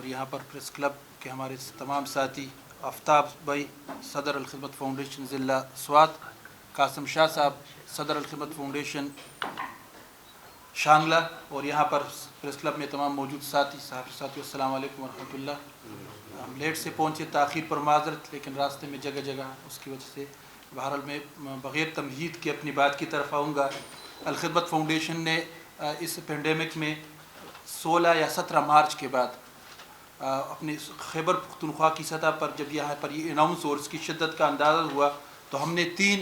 اور یہاں پر press club کے ہمارے تمام ساتھی، آفتاب بھائی صدر الخدمت فاؤنڈیشن ضلع سوات، قاسم شاہ صاحب صدر الخدمت فاؤنڈیشن شانگلہ، اور یہاں پر پریس کلب میں تمام موجود صحافی ساتھی، السلام علیکم ورحمۃ اللہ۔ ہم لیٹ سے پہنچے، تاخیر پر معذرت، لیکن راستے میں جگہ جگہ اس کی وجہ سے بہرحال میں بغیر تمہید کے اپنی بات کی طرف آؤں گا۔ الخدمت فاؤنڈیشن نے اس پینڈیمک میں 16 یا 17 مارچ کے بعد اپنی خیبر پختونخوا کی سطح پر جب یہاں پر یہ اناؤنس اور اس کی شدت کا اندازہ ہوا تو ہم نے 3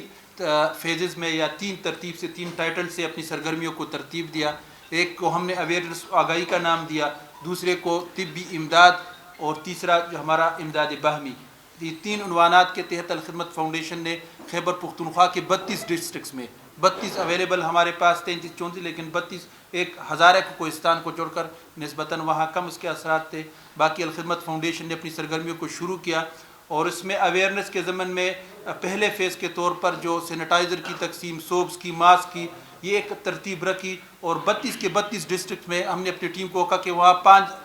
فیزز میں یا 3 ترتیب سے 3 ٹائٹل سے اپنی سرگرمیوں کو ترتیب دیا۔ ایک کو ہم نے اویئرنس آگاہی کا نام دیا، دوسرے کو طبی امداد، اور تیسرا جو ہمارا امداد باہمی۔ یہ 3 عنوانات کے تحت الخدمت فاؤنڈیشن نے خیبر پختونخوا کے 32 ڈسٹرکٹس میں 32 اویلیبل ہمارے پاس 33 34 لیکن 32 ایک ہزارہ کوہستان کو چھوڑ کر نسبتاً وہاں کم اس کے اثرات تھے۔ باقی الخدمت فاؤنڈیشن نے اپنی سرگرمیوں کو شروع کیا، اور اس میں اویئرنیس کے ضمن میں پہلے فیز کے طور پر جو سینیٹائزر کی تقسیم، سوپس کی، ماسک کی، یہ ایک ترتیب رکھی، اور 32 کے 32 ڈسٹرکٹ میں ہم نے اپنی ٹیم کو کہا کہ وہاں 5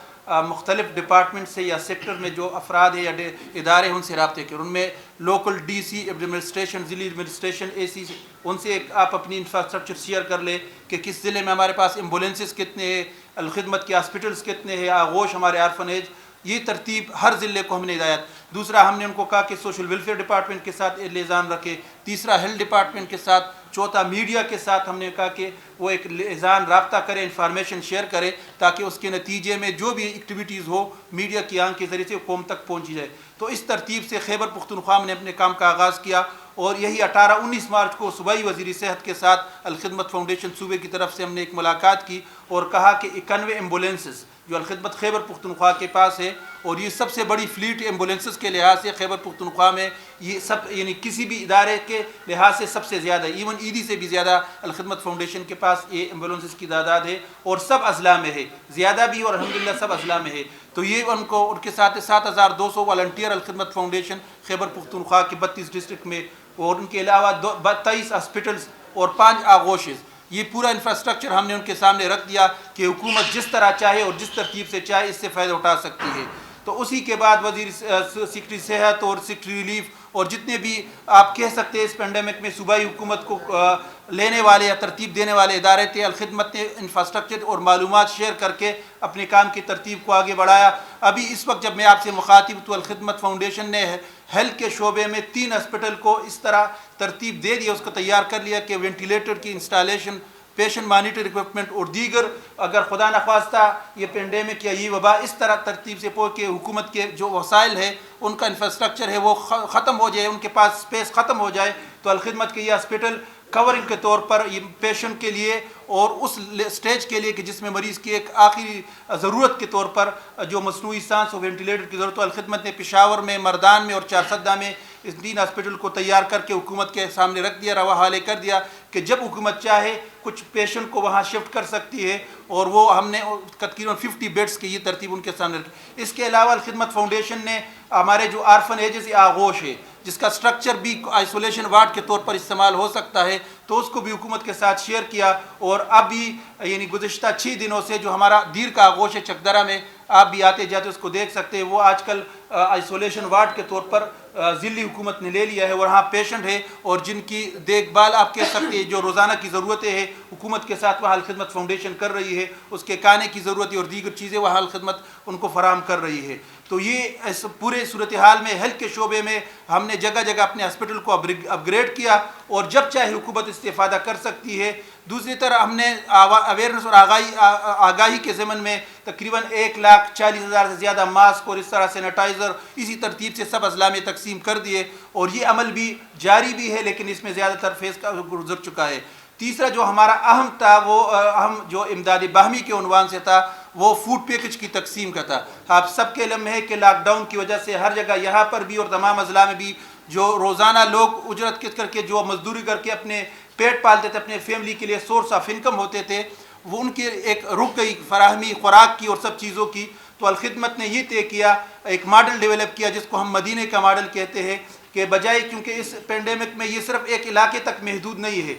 مختلف ڈپارٹمنٹ سے یا سیکٹر میں جو افراد ہیں یا ادارے ہیں ان سے رابطے کریں۔ ان میں لوکل ڈی سی ایڈمنسٹریشن، ضلعی ایڈمنسٹریشن، اے سی، ان سے آپ اپنی انفراسٹرکچر شیئر کر لیں کہ کس ضلع میں ہمارے پاس ایمبولینسز کتنے ہیں، الخدمت کے ہاسپٹلس کتنے ہیں، آغوش ہمارے آرفنیج، یہ ترتیب ہر ضلع کو ہم نے ہدایت۔ دوسرا ہم نے ان کو کہا کہ سوشل ویلفیئر ڈپارٹمنٹ کے ساتھ لیزان رکھے، تیسرا ہیلتھ ڈپارٹمنٹ کے ساتھ، چوتھا میڈیا کے ساتھ ہم نے کہا کہ وہ ایک لیزان رابطہ کرے، انفارمیشن شیئر کرے، تاکہ اس کے نتیجے میں جو بھی ایکٹیویٹیز ہو میڈیا کی آنکھ کے ذریعے سے قوم تک پہنچی جائے۔ تو اس ترتیب سے خیبر پختونخوا نے اپنے کام کا آغاز کیا، اور یہی 18-19 مارچ کو صوبائی وزیر صحت کے ساتھ الخدمت فاؤنڈیشن صوبے کی طرف سے ہم نے ایک ملاقات کی اور کہا کہ 91 ایمبولینسز جو الخدمت خیبر پختونخوا کے پاس ہے، اور یہ سب سے بڑی فلیٹ ایمبولینسز کے لحاظ سے خیبر پختونخوا میں یہ سب، یعنی کسی بھی ادارے کے لحاظ سے سب سے زیادہ، ایون ایڈی سے بھی زیادہ الخدمت فاؤنڈیشن کے پاس یہ ایمبولینسز کی تعداد ہے، اور سب اضلاع میں ہے، زیادہ بھی اور الحمدللہ سب اضلاع میں ہے۔ تو یہ ان کے ساتھ 7200 والنٹیئر الخدمت فاؤنڈیشن خیبر پختونخوا کے 32 ڈسٹرکٹ میں، اور ان کے علاوہ 23 ہاسپٹلس اور 5 آغوشز، یہ پورا انفراسٹرکچر ہم نے ان کے سامنے رکھ دیا کہ حکومت جس طرح چاہے اور جس ترتیب سے چاہے اس سے فائدہ اٹھا سکتی ہے۔ تو اسی کے بعد وزیر سیکرٹری صحت اور سیکرٹری ریلیف اور جتنے بھی آپ کہہ سکتے ہیں اس پینڈیمک میں صوبائی حکومت کو لینے والے یا ترتیب دینے والے ادارے تھے، الخدمت نے انفراسٹرکچر اور معلومات شیئر کر کے اپنے کام کی ترتیب کو آگے بڑھایا۔ ابھی اس وقت جب میں آپ سے مخاطب، تو الخدمت فاؤنڈیشن نے ہیلتھ کے شعبے میں 3 ہاسپٹل کو اس طرح ترتیب دے دیا، اس کو تیار کر لیا کہ وینٹیلیٹر کی انسٹالیشن، پیشنٹ مانیٹر اکوپمنٹ اور دیگر، اگر خدا نخواستہ یہ پینڈیمک یا یہ وبا اس طرح ترتیب سے پہنچ کے حکومت کے جو وسائل ہے، ان کا انفراسٹرکچر ہے وہ ختم ہو جائے، ان کے پاس سپیس ختم ہو جائے، تو الخدمت کے یہ ہاسپٹل کورنگ کے طور پر یہ پیشنٹ کے لیے اور اس سٹیج کے لیے کہ جس میں مریض کی ایک آخری ضرورت کے طور پر جو مصنوعی سانس اور وینٹیلیٹر کی ضرورت، تو الخدمت نے پشاور میں، مردان میں اور چارسدہ میں اس 3 ہاسپٹل کو تیار کر کے حکومت کے سامنے رکھ دیا، روا حالے کر دیا کہ جب حکومت چاہے کچھ پیشنٹ کو وہاں شفٹ کر سکتی ہے، اور وہ ہم نے تقریباً 50 بیڈس کی یہ ترتیب ان کے سامنے رکھی۔ اس کے علاوہ الخدمت فاؤنڈیشن نے ہمارے جو آرفن ایجز یا آغوش ہے، جس کا سٹرکچر بھی آئسولیشن وارڈ کے طور پر استعمال ہو سکتا ہے، تو اس کو بھی حکومت کے ساتھ شیئر کیا، اور اب بھی یعنی گزشتہ 6 دنوں سے جو ہمارا دیر کا آغوش ہے چکدرہ میں، آپ بھی آتے جاتے اس کو دیکھ سکتے ہیں، وہ آج کل آئسولیشن وارڈ کے طور پر ضلعی حکومت نے لے لیا ہے، اور وہاں پیشنٹ ہے اور جن کی دیکھ بھال آپ کہہ سکتے ہیں جو روزانہ کی ضرورتیں ہیں حکومت کے ساتھ وہاں الخدمت فاؤنڈیشن کر رہی ہے، اس کے کھانے کی ضرورت اور دیگر چیزیں وہاں الخدمت ان کو فراہم کر رہی ہے۔ تو یہ اس پورے صورتحال میں ہیلتھ کے شعبے میں ہم نے جگہ جگہ اپنے ہاسپٹل کو اپ گریڈ کیا، اور جب چاہے حکومت استفادہ کر سکتی ہے۔ دوسری طرح ہم نے اویئرنس اور آگاہی کے ضمن میں تقریباً 1,40,000 سے زیادہ ماسک اور اس طرح سینیٹائزر اسی ترتیب سے سب اضلاع میں تقسیم کر دیے، اور یہ عمل بھی جاری بھی ہے، لیکن اس میں زیادہ تر فیز کا گزر چکا ہے۔ تیسرا جو ہمارا اہم تھا، وہ اہم جو امداد باہمی کے عنوان سے تھا، وہ فوڈ پیکج کی تقسیم کا تھا۔ آپ سب کے علم ہے کہ لاک ڈاؤن کی وجہ سے ہر جگہ یہاں پر بھی اور تمام اضلاع میں بھی جو روزانہ لوگ اجرت کر کے جو مزدوری کر کے اپنے پیٹ پالتے تھے، اپنے فیملی کے لیے سورس آف انکم ہوتے تھے، وہ ان کی ایک رک گئی فراہمی خوراک کی اور سب چیزوں کی۔ تو الخدمت نے یہ طے کیا، ایک ماڈل ڈیولپ کیا جس کو ہم مدینے کا ماڈل کہتے ہیں، کہ بجائے کیونکہ اس پینڈیمک میں یہ صرف ایک علاقے تک محدود نہیں ہے،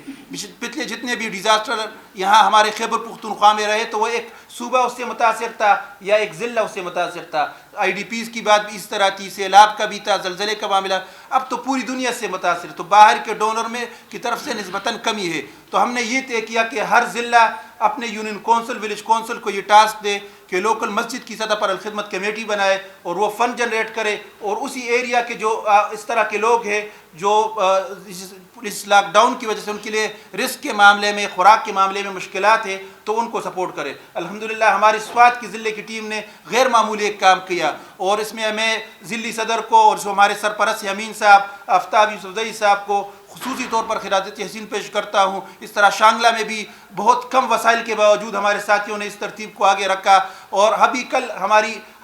پچھلے جتنے بھی ڈیزاسٹر یہاں ہمارے خیبر پختونخوا میں رہے تو وہ ایک صوبہ اس سے متاثر تھا یا ایک ضلع اس سے متاثر تھا، آئی ڈی پیز کی بات بھی اس طرح تھی، سیلاب کا بھی تھا، زلزلے کا معاملہ، اب تو پوری دنیا سے متاثر، تو باہر کے ڈونر میں کی طرف سے نسبتاً کمی ہے، تو ہم نے یہ طے کیا کہ ہر ضلع اپنے یونین کونسل ولیج کونسل کو یہ ٹاسک دے کہ لوکل مسجد کی سطح پر الخدمت کمیٹی بنائے اور وہ فنڈ جنریٹ کرے، اور اسی ایریا کے جو اس طرح کے لوگ ہیں جو اس لاک ڈاؤن کی وجہ سے ان کے لیے رزق کے معاملے میں، خوراک کے معاملے میں مشکلات ہے تو ان کو سپورٹ کرے۔ الحمدللہ ہماری سوات کی ضلع کی ٹیم نے غیر معمولی ایک کام کیا، اور اس میں ہمیں ضلعی صدر کو اور جو ہمارے سرپرست امین صاحب آفتاب یوسفزئی صاحب کو خصوصی طور پر خراج تحسین پیش کرتا ہوں۔ اس طرح شانگلہ میں بھی بہت کم وسائل کے باوجود ہمارے ساتھیوں نے اس ترتیب کو آگے رکھا، اور ابھی کل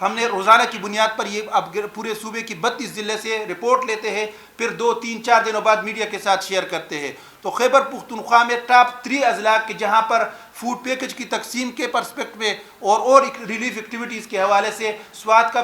ہم نے روزانہ کی بنیاد پر یہ اب پورے صوبے کی 32 ضلع سے رپورٹ لیتے ہیں، پھر 2-3-4 دنوں بعد میڈیا کے ساتھ شیئر کرتے ہیں۔ تو خیبر پختونخوا میں ٹاپ 3 اضلاع کے جہاں پر فوڈ پیکج کی تقسیم کے پرسپیکٹ میں اور ریلیف ایکٹیویٹیز کے حوالے سے سوات کا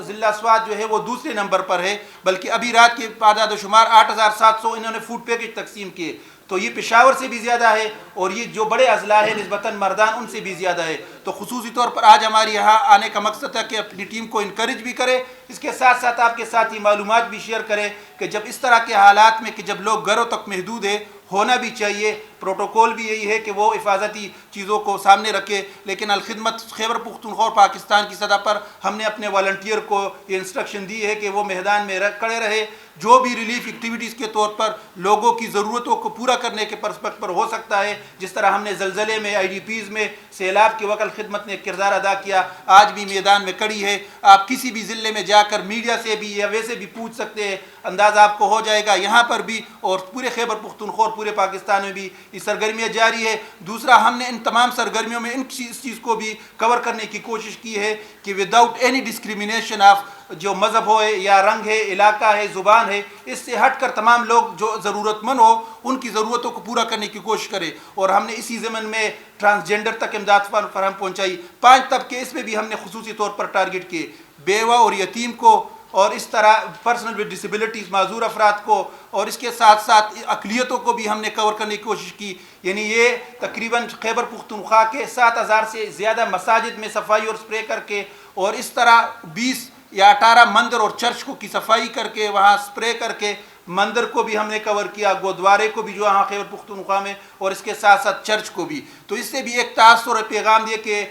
ضلع سوات جو ہے وہ دوسرے نمبر پر ہے، بلکہ ابھی رات کے اعداد و شمار 8700 انہوں نے فوڈ پیکج تقسیم کیے، تو یہ پشاور سے بھی زیادہ ہے، اور یہ جو بڑے اضلاع ہیں نسبتاً مردان ان سے بھی زیادہ ہے۔ تو خصوصی طور پر آج ہماری یہاں آنے کا مقصد ہے کہ اپنی ٹیم کو انکریج بھی کرے، اس کے ساتھ ساتھ آپ کے ساتھ یہ معلومات بھی شیئر کرے کہ جب اس طرح کے حالات میں کہ جب لوگ گھروں تک محدود ہے، ہونا بھی چاہیے، پروٹوکول بھی یہی ہے کہ وہ حفاظتی چیزوں کو سامنے رکھے، لیکن الخدمت خیبر پختونخوا اور پاکستان کی سطح پر ہم نے اپنے والنٹیئر کو یہ انسٹرکشن دی ہے کہ وہ میدان میں کھڑے رہے، جو بھی ریلیف ایکٹیویٹیز کے طور پر لوگوں کی ضرورتوں کو پورا کرنے کے پرسپیکٹ پر ہو سکتا ہے، جس طرح ہم نے زلزلے میں، آئی ڈی پیز میں، سیلاب کے وقت خدمت نے کردار ادا کیا، آج بھی میدان میں کڑی ہے۔ آپ کسی بھی ضلع میں جا کر میڈیا سے بھی یا ویسے بھی پوچھ سکتے ہیں، اندازہ آپ کو ہو جائے گا، یہاں پر بھی اور پورے خیبر پختونخوا اور پورے پاکستان میں بھی یہ سرگرمیاں جاری ہے۔ دوسرا، ہم نے ان تمام سرگرمیوں میں اس چیز کو بھی کور کرنے کی کوشش کی ہے کہ وداؤٹ اینی ڈسکریمنیشن آف جو مذہب ہو یا رنگ ہے، علاقہ ہے، زبان ہے، اس سے ہٹ کر تمام لوگ جو ضرورت مند ہو ان کی ضرورتوں کو پورا کرنے کی کوشش کرے، اور ہم نے اسی ضمن میں ٹرانسجینڈر تک امداد فراہم پہنچائی۔ 5 طبقے اس میں بھی ہم نے خصوصی طور پر ٹارگٹ کیے، بیوہ اور یتیم کو، اور اس طرح پرسنل ود ڈسیبلٹیز معذور افراد کو، اور اس کے ساتھ ساتھ اقلیتوں کو بھی ہم نے کور کرنے کی کوشش کی۔ یعنی یہ تقریباً خیبر پختونخوا کے 7000 سے زیادہ مساجد میں صفائی اور سپرے کر کے، اور اس طرح 20 یا 18 مندر اور چرچ کو کی صفائی کر کے، وہاں سپرے کر کے مندر کو بھی ہم نے کور کیا، گودوارے کو بھی جو یہاں خیبر پختونخوا میں، اور اس کے ساتھ ساتھ چرچ کو بھی۔ تو اس سے بھی ایک تاثر اور پیغام یہ کہ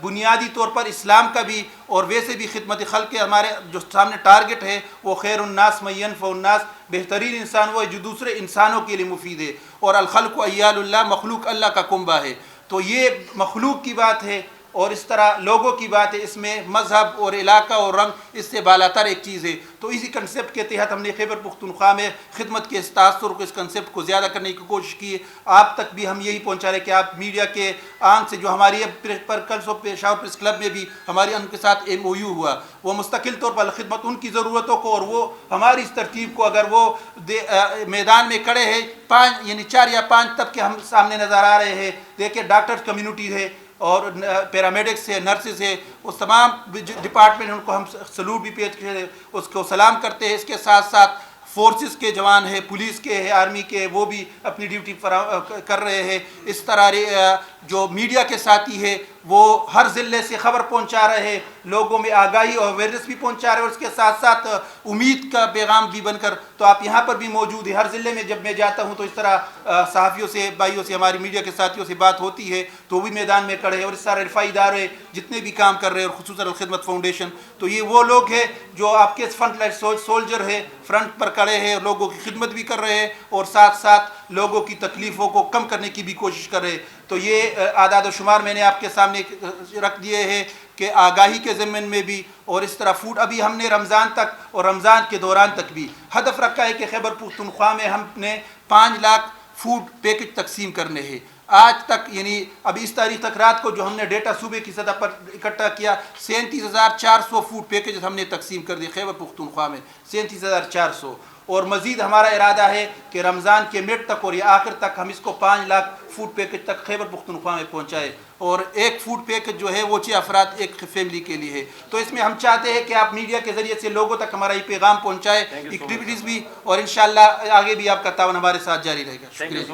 بنیادی طور پر اسلام کا بھی اور ویسے بھی خدمت خلق کے ہمارے جو سامنے ٹارگٹ ہے وہ خیر الناس من ینفع الناس، بہترین انسان وہ ہے جو دوسرے انسانوں کے لیے مفید ہے، اور الخلق عیال اللہ، مخلوق اللہ کا کنبہ ہے۔ تو یہ مخلوق کی بات ہے، اور اس طرح لوگوں کی بات ہے، اس میں مذہب اور علاقہ اور رنگ اس سے بالاتر ایک چیز ہے۔ تو اسی کنسیپٹ کے تحت ہم نے خیبر پختونخوا میں خدمت کے اس تاثر کو، اس کنسیپٹ کو زیادہ کرنے کی کوشش کی ہے۔ آپ تک بھی ہم یہی پہنچا رہے کہ آپ میڈیا کے آنکھ سے جو ہماری پر کل پشاور پریس کلب میں بھی ہماری ان کے ساتھ MOU ہوا، وہ مستقل طور پر خدمت ان کی ضرورتوں کو اور وہ ہماری اس ترتیب کو، اگر وہ میدان میں کھڑے ہیں، 5 یعنی 4 یا 5 طبقے ہم سامنے نظر آ رہے ہیں۔ دیکھیں ڈاکٹر کمیونٹی ہے اور پیرامیڈکس ہے، نرسز ہے، اس تمام ڈپارٹمنٹ ان کو ہم سلوٹ بھی پیش کرتے، اس کو سلام کرتے ہیں۔ اس کے ساتھ ساتھ فورسز کے جوان ہیں، پولیس کے ہیں، آرمی کے، وہ بھی اپنی ڈیوٹی کر رہے ہیں۔ اس طرح جو میڈیا کے ساتھی ہے وہ ہر ضلع سے خبر پہنچا رہے ہیں، لوگوں میں آگاہی اور اویئرنیس بھی پہنچا رہے ہیں، اور اس کے ساتھ ساتھ امید کا پیغام بھی بن کر۔ تو آپ یہاں پر بھی موجود ہیں، ہر ضلع میں جب میں جاتا ہوں تو اس طرح صحافیوں سے، بھائیوں سے، ہماری میڈیا کے ساتھیوں سے بات ہوتی ہے تو وہ بھی میدان میں کھڑے ہیں، اور اس طرح رفائی ادارے جتنے بھی کام کر رہے ہیں، اور خصوصاً الخدمت فاؤنڈیشن، تو یہ وہ لوگ ہیں جو آپ کے فرنٹ لائن سولجر ہے، فرنٹ پر کھڑے ہیں، لوگوں کی خدمت بھی کر رہے ہیں، اور ساتھ ساتھ لوگوں کی تکلیفوں کو کم کرنے کی بھی کوشش کر رہے ہیں۔ تو یہ اعداد و شمار میں نے آپ کے سامنے رکھ دیے ہیں کہ آگاہی کے ضمن میں بھی، اور اس طرح فوڈ ابھی ہم نے رمضان تک اور رمضان کے دوران تک بھی ہدف رکھا ہے کہ خیبر پختونخوا میں ہم نے 5 لاکھ فوڈ پیکج تقسیم کرنے ہیں۔ آج تک یعنی اب اس تاریخ تک رات کو جو ہم نے ڈیٹا صوبے کی سطح پر اکٹھا کیا 37,400 فوڈ پیکیج ہم نے تقسیم کر دی خیبر پختونخوا میں 37,400 اور مزید ہمارا ارادہ ہے کہ رمضان کے مڈ تک اور یا آخر تک ہم اس کو 5 لاکھ فوڈ پیکیج تک خیبر پختونخوا میں پہنچائے اور ایک فوڈ پیکیج جو ہے وہ 6 افراد ایک فیملی کے لیے ہے. تو اس میں ہم چاہتے ہیں کہ آپ میڈیا کے ذریعے سے لوگوں تک ہمارا یہ پیغام پہنچائے ایکٹیویٹیز بھی اور انشاءاللہ آگے بھی آپ کا تعاون ہمارے ساتھ جاری رہے گا. شکریہ.